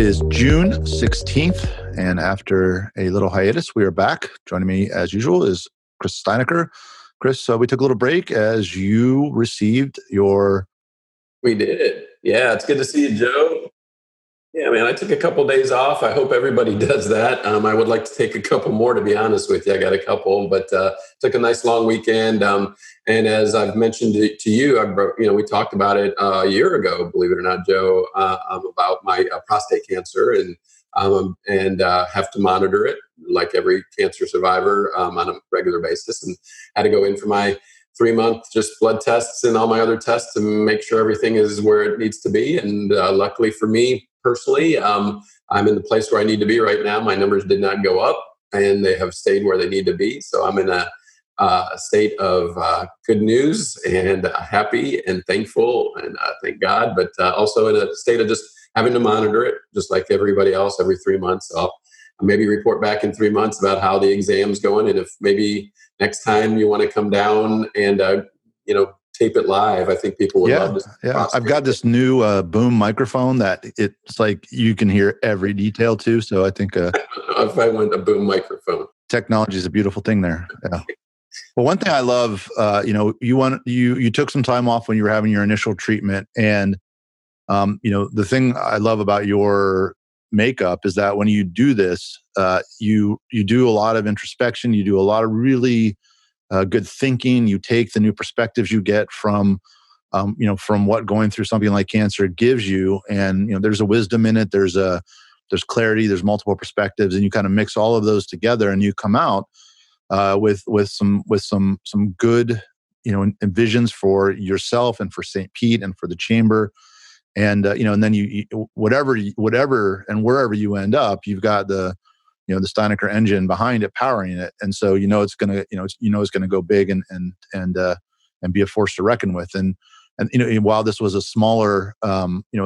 is June 16th, and after a little hiatus, we are back. Joining me, as usual, is Chris Steinecker. Chris, we took a little break as you received your... We did. Yeah, it's good to see you, Joe. Yeah, man, I took a couple days off. I hope everybody does that. I would like to take a couple more, to be honest with you. I got a couple, but took a nice long weekend. And as I've mentioned to you, we talked about it a year ago, believe it or not, Joe, about my prostate cancer and have to monitor it like every cancer survivor on a regular basis, and had to go in for my 3-month just blood tests and all my other tests to make sure everything is where it needs to be. And luckily for me personally, I'm in the place where I need to be right now. My numbers did not go up, and they have stayed where they need to be. So I'm in a state of good news and happy and thankful, and thank God, but also in a state of just having to monitor it, just like everybody else, every 3 months. So I'll maybe report back in 3 months about how the exam's going, and if maybe next time you want to come down and tape it live, I think people would love to. Yeah, I've got this new boom microphone that it's like you can hear every detail too. So I think if I want a boom microphone, technology is a beautiful thing there. Yeah. Well, one thing I love, you took some time off when you were having your initial treatment, and the thing I love about your makeup is that when you do this, you do a lot of introspection. You do a lot of really good thinking. You take the new perspectives you get from what going through something like cancer gives you, and there's a wisdom in it. There's clarity. There's multiple perspectives, and you kind of mix all of those together, and you come out with some good visions for yourself and for St. Pete and for the chamber. And and then you whatever and wherever you end up, you've got the the Steinecker engine behind it, powering it, and so it's gonna it's gonna go big and be a force to reckon with. And while this was a smaller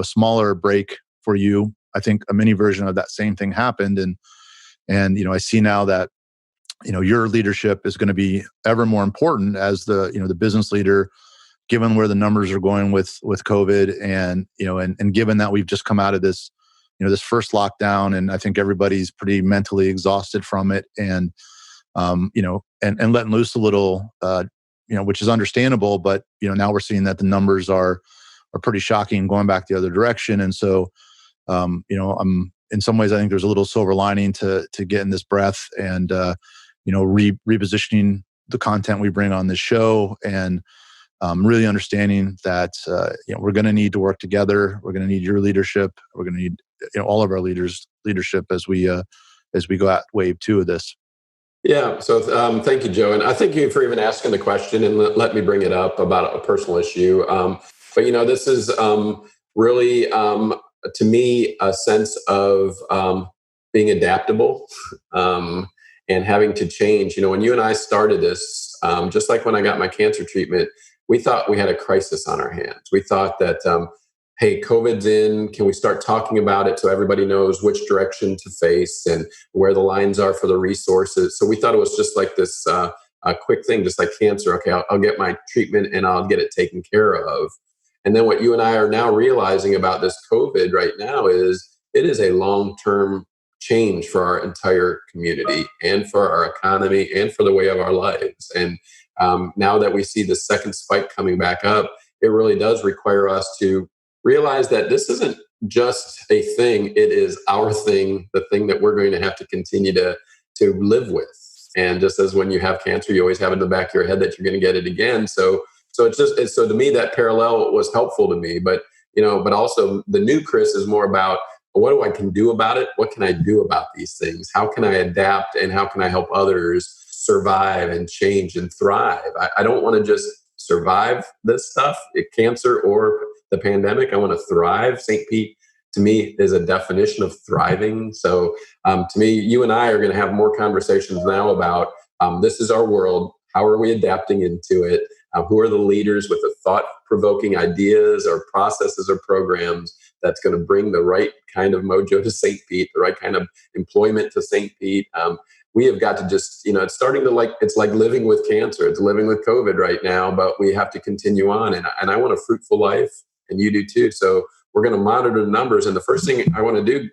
smaller break for you, I think a mini version of that same thing happened. And I see now that your leadership is going to be ever more important as the business leader, given where the numbers are going with COVID, and given that we've just come out of this, this first lockdown, and I think everybody's pretty mentally exhausted from it, and letting loose a little, which is understandable, but now we're seeing that the numbers are pretty shocking, going back the other direction. And so, I'm in some ways, I think there's a little silver lining to getting this breath and repositioning the content we bring on this show, and really understanding that we're going to need to work together. We're going to need your leadership. We're going to need all of our leaders' leadership as we go at wave 2 of this. Yeah. So thank you, Joe, and I thank you for even asking the question and let me bring it up about a personal issue. But this is really to me a sense of being adaptable and having to change. When you and I started this, just like when I got my cancer treatment, we thought we had a crisis on our hands. We thought that, hey, COVID's in. Can we start talking about it so everybody knows which direction to face and where the lines are for the resources? So we thought it was just like this a quick thing, just like cancer. Okay, I'll get my treatment and I'll get it taken care of. And then what you and I are now realizing about this COVID right now is it is a long-term change for our entire community and for our economy and for the way of our lives. And now that we see the second spike coming back up, it really does require us to realize that this isn't just a thing. It is our thing, the thing that we're going to have to continue to live with. And just as when you have cancer, you always have in the back of your head that you're going to get it again. So to me, that parallel was helpful to me. But also the new Chris is more about, what I can do about it? What can I do about these things? How can I adapt, and how can I help others survive and change and thrive? I don't want to just survive this stuff, cancer or the pandemic. I want to thrive. St. Pete, to me, is a definition of thriving. So to me, you and I are going to have more conversations now about this is our world. How are we adapting into it? Who are the leaders with the thought-provoking ideas or processes or programs that's going to bring the right kind of mojo to St. Pete, the right kind of employment to St. Pete? We have got to just, it's starting to it's like living with cancer. It's living with COVID right now, but we have to continue on. And I want a fruitful life, and you do too. So we're going to monitor the numbers. And the first thing I want to do,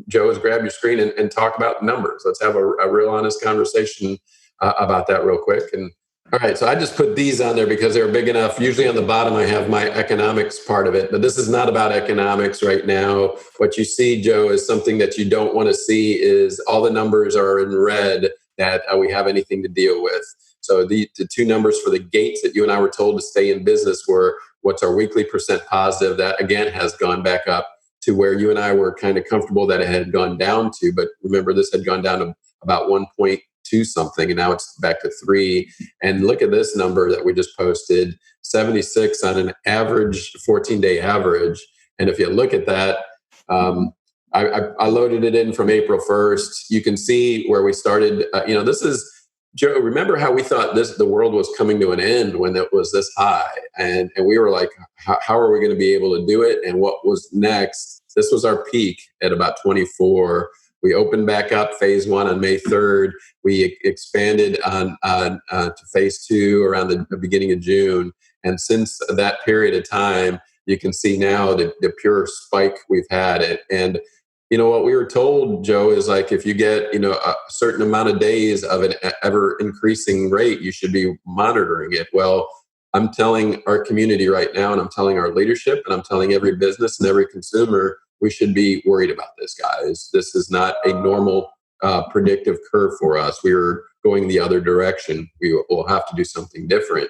Joe, is grab your screen and talk about numbers. Let's have a real honest conversation about that real quick. And all right, so I just put these on there because they're big enough. Usually on the bottom, I have my economics part of it, but this is not about economics right now. What you see, Joe, is something that you don't want to see is all the numbers are in red that we have anything to deal with. So the two numbers for the gates that you and I were told to stay in business were what's our weekly percent positive. That again has gone back up to where you and I were kind of comfortable that it had gone down to. But remember, this had gone down to about 1.2 something, and now it's back to 3. And look at this number that we just posted, 76 on an average 14-day average. And if you look at that, I loaded it in from April 1st. You can see where we started. This is, Joe, remember how we thought the world was coming to an end when it was this high? And we were like, how are we going to be able to do it? And what was next? This was our peak at about 24. We opened back up phase 1 on May 3rd. We expanded to phase 2 around the beginning of June. And since that period of time, you can see now the pure spike we've had. And what we were told, Joe, is like if you get, a certain amount of days of an ever increasing rate, you should be monitoring it. Well, I'm telling our community right now, and I'm telling our leadership, and I'm telling every business and every consumer, we should be worried about this, guys. This is not a normal predictive curve for us. We're going the other direction. We will have to do something different.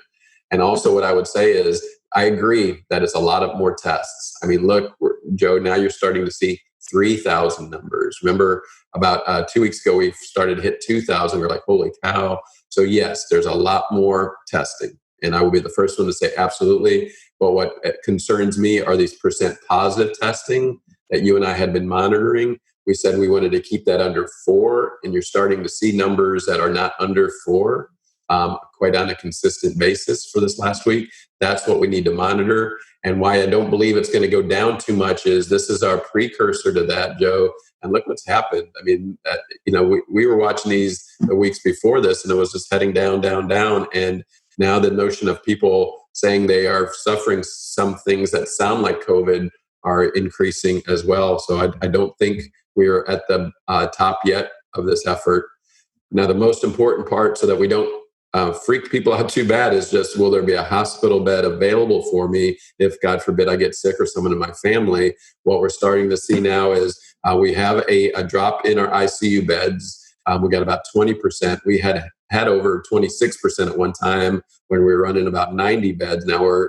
And also what I would say is, I agree that it's a lot of more tests. I mean, look, Joe, now you're starting to see 3,000 numbers. Remember, about 2 weeks ago, we started to hit 2,000. We're like, holy cow. So yes, there's a lot more testing. And I will be the first one to say absolutely. But what concerns me are these percent positive testing that you and I had been monitoring. We said we wanted to keep that under 4, and you're starting to see numbers that are not under 4 quite on a consistent basis for this last week. That's what we need to monitor. And why I don't believe it's going to go down too much is this is our precursor to that, Joe. And look what's happened. I mean, we were watching these the weeks before this, and it was just heading down, down, down. And now the notion of people saying they are suffering some things that sound like COVID are increasing as well. So I don't think we are at the top yet of this effort. Now, the most important part, so that we don't freak people out too bad, is just, will there be a hospital bed available for me if, God forbid, I get sick or someone in my family? What we're starting to see now is we have a drop in our ICU beds. We got about 20%. We had over 26% at one time when we were running about 90 beds. Now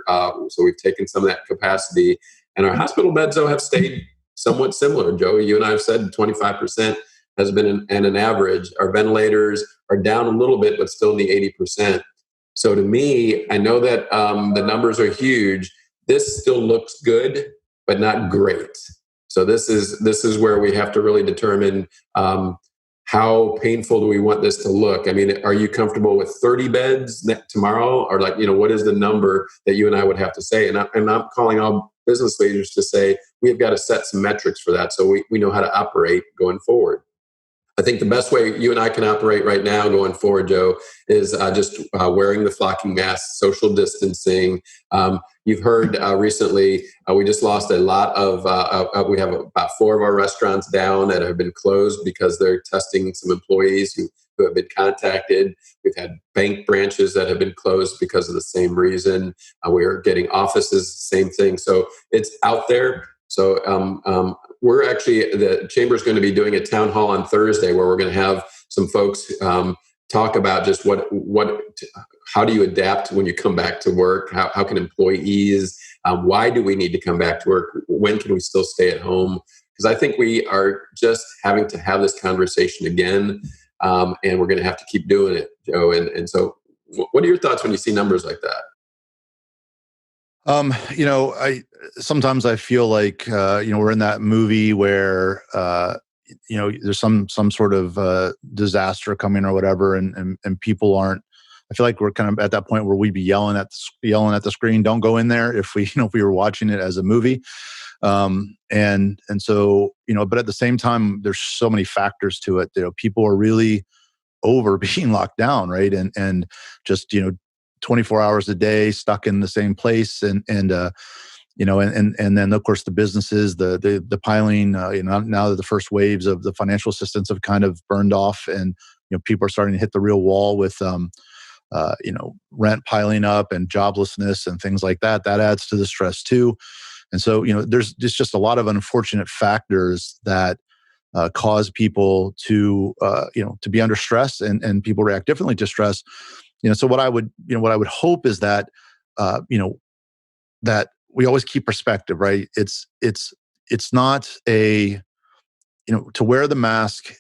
so we've taken some of that capacity. And our hospital beds, though, have stayed somewhat similar. Joey, you and I have said 25% has been an average. Our ventilators are down a little bit, but still in the 80%. So to me, I know that the numbers are huge. This still looks good, but not great. So this is where we have to really determine how painful do we want this to look. I mean, are you comfortable with 30 beds tomorrow? Or what is the number that you and I would have to say? And I'm calling all business leaders to say, we've got to set some metrics for that so we know how to operate going forward. I think the best way you and I can operate right now going forward, Joe, is just wearing the flocking mask, social distancing. You've heard recently, we just lost a lot of, we have about 4 of our restaurants down that have been closed because they're testing some employees who have been contacted. We've had bank branches that have been closed because of the same reason. We're getting offices, same thing. So it's out there. So we're actually, the Chamber's going to be doing a town hall on Thursday where we're going to have some folks talk about just how do you adapt when you come back to work? How can employees, why do we need to come back to work? When can we still stay at home? Because I think we are just having to have this conversation again, and we're going to have to keep doing it, Joe. And so what are your thoughts when you see numbers like that? I sometimes I feel like we're in that movie where there's some sort of disaster coming or whatever, and people aren't. I feel like we're kind of at that point where we'd be yelling at the screen, "Don't go in there!" If we were watching it as a movie, and so but at the same time, there's so many factors to it. People are really over being locked down, right? And just 24 hours a day stuck in the same place, and and then of course the businesses, the piling, now that the first waves of the financial assistance have kind of burned off, and people are starting to hit the real wall with rent piling up and joblessness and things like that. That adds to the stress too. And so, there's just a lot of unfortunate factors that cause people to be under stress, and people react differently to stress. So what I would hope is that, that we always keep perspective, right? It's not to wear the mask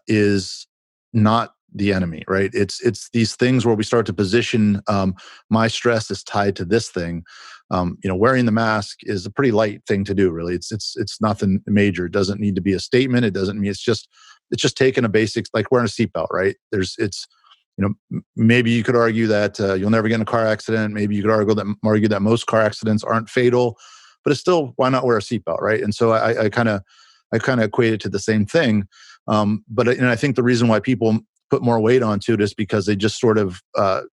is not the enemy, right? It's these things where we start to position, my stress is tied to this thing. Wearing the mask is a pretty light thing to do, really. It's nothing major. It doesn't need to be a statement. It doesn't mean it's just taking a basic, like wearing a seatbelt, right? Maybe you could argue that you'll never get in a car accident. Maybe you could argue that most car accidents aren't fatal, but it's still, why not wear a seatbelt, right? And so I kind of equate it to the same thing. But I think the reason why people put more weight onto it is because they just sort of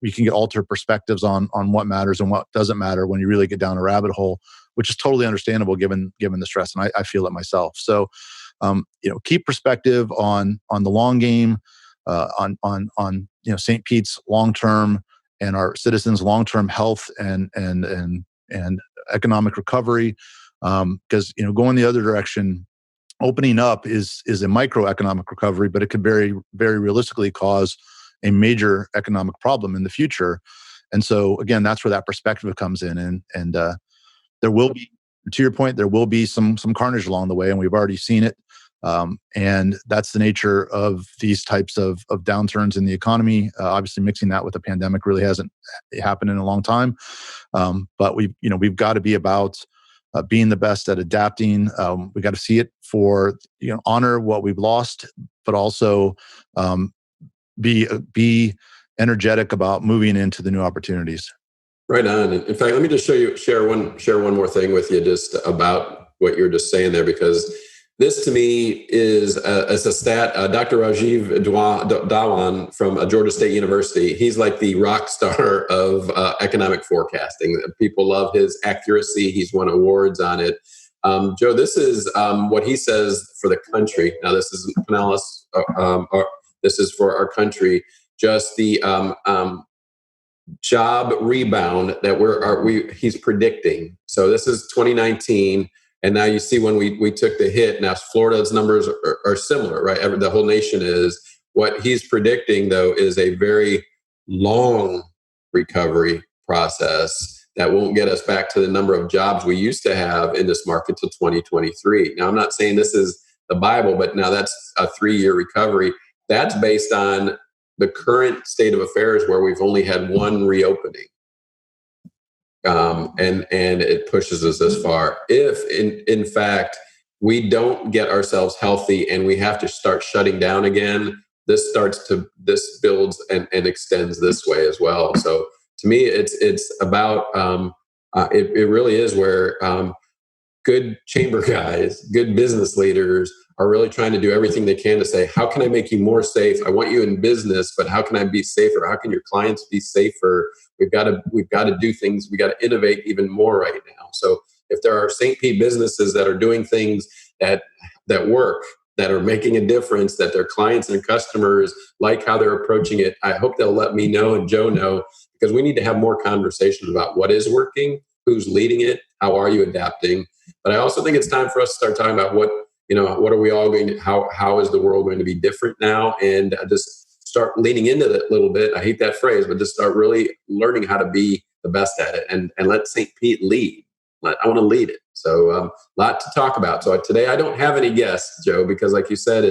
you can get altered perspectives on what matters and what doesn't matter when you really get down a rabbit hole, which is totally understandable given the stress, and I feel it myself. So keep perspective on the long game, on St. Pete's long term and our citizens' long term health and economic recovery, because going the other direction, opening up is a microeconomic recovery, but it could very, very realistically cause a major economic problem in the future. And so, again, that's where that perspective comes in. And there will be, to your point, there will be some carnage along the way, and we've already seen it. And that's the nature of these types of downturns in the economy. Obviously, mixing that with a pandemic really hasn't happened in a long time. But we've got to be about being the best at adapting. We got to see it for honor what we've lost, but also be energetic about moving into the new opportunities. Right on. In fact, let me just share one more thing with you, just about what you're just saying there, because this to me is as a stat. Dr. Rajiv Dhawan from Georgia State University. He's like the rock star of economic forecasting. People love his accuracy. He's won awards on it. Joe, this is what he says for the country. Now, this isn't Pinellas, or this is for our country. Just the job rebound that he's predicting. So this is 2019. And now you see when we took the hit. Now Florida's numbers are similar, right? The whole nation is. What he's predicting, though, is a very long recovery process that won't get us back to the number of jobs we used to have in this market till 2023. Now, I'm not saying this is the Bible, but now that's a 3-year recovery. That's based on the current state of affairs where we've only had one reopening. And it pushes us this far. If in fact we don't get ourselves healthy and we have to start shutting down again, this builds and extends this way as well. So to me, it's about it really is where good chamber guys, good business leaders are really trying to do everything they can to say, how can I make you more safe? I want you in business, but how can I be safer? How can your clients be safer? We've got to do things. We got to innovate even more right now. So if there are St. Pete businesses that are doing things that work, that are making a difference, that their clients and customers like how they're approaching it, I hope they'll let me know and Joe know, because we need to have more conversations about what is working, who's leading it, how are you adapting. But I also think it's time for us to start talking about what are we all going to, how is the world going to be different now? And just start leaning into that a little bit. I hate that phrase, but just start really learning how to be the best at it and let St. Pete lead. I want to lead it. So a lot to talk about. So today I don't have any guests, Joe, because like you said,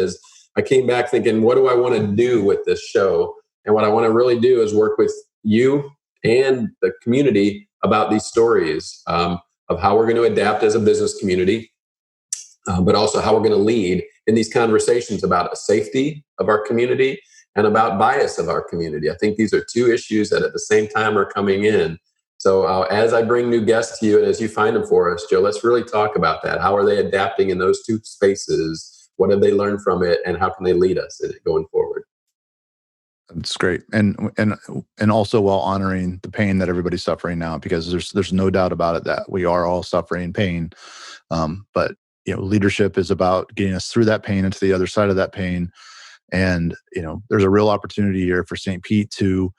I came back thinking, what do I want to do with this show? And what I want to really do is work with you and the community about these stories of how we're going to adapt as a business community, but also how we're going to lead in these conversations about safety of our community and about bias of our community. I think these are two issues that at the same time are coming in. So as I bring new guests to you and as you find them for us, Joe, let's really talk about that. How are they adapting in those two spaces? What have they learned from it? And how can they lead us in it going forward? It's great, and also while honoring the pain that everybody's suffering now, because there's no doubt about it that we are all suffering pain. But leadership is about getting us through that pain and to the other side of that pain. And there's a real opportunity here for St. Pete to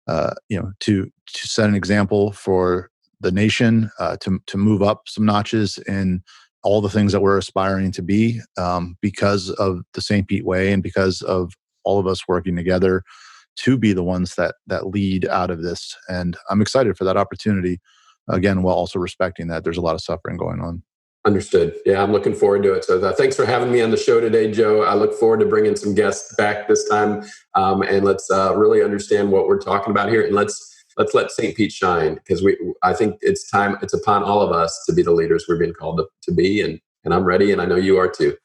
to set an example for the nation, to move up some notches in all the things that we're aspiring to be, because of the St. Pete way and because of all of us working together to be the ones that lead out of this. And I'm excited for that opportunity, again, while also respecting that there's a lot of suffering going on. Understood. Yeah, I'm looking forward to it. So thanks for having me on the show today, Joe. I look forward to bringing some guests back this time, and let's really understand what we're talking about here, and let's let St. Pete shine, because I think it's time. It's upon all of us to be the leaders we're being called to be, and I'm ready, and I know you are too.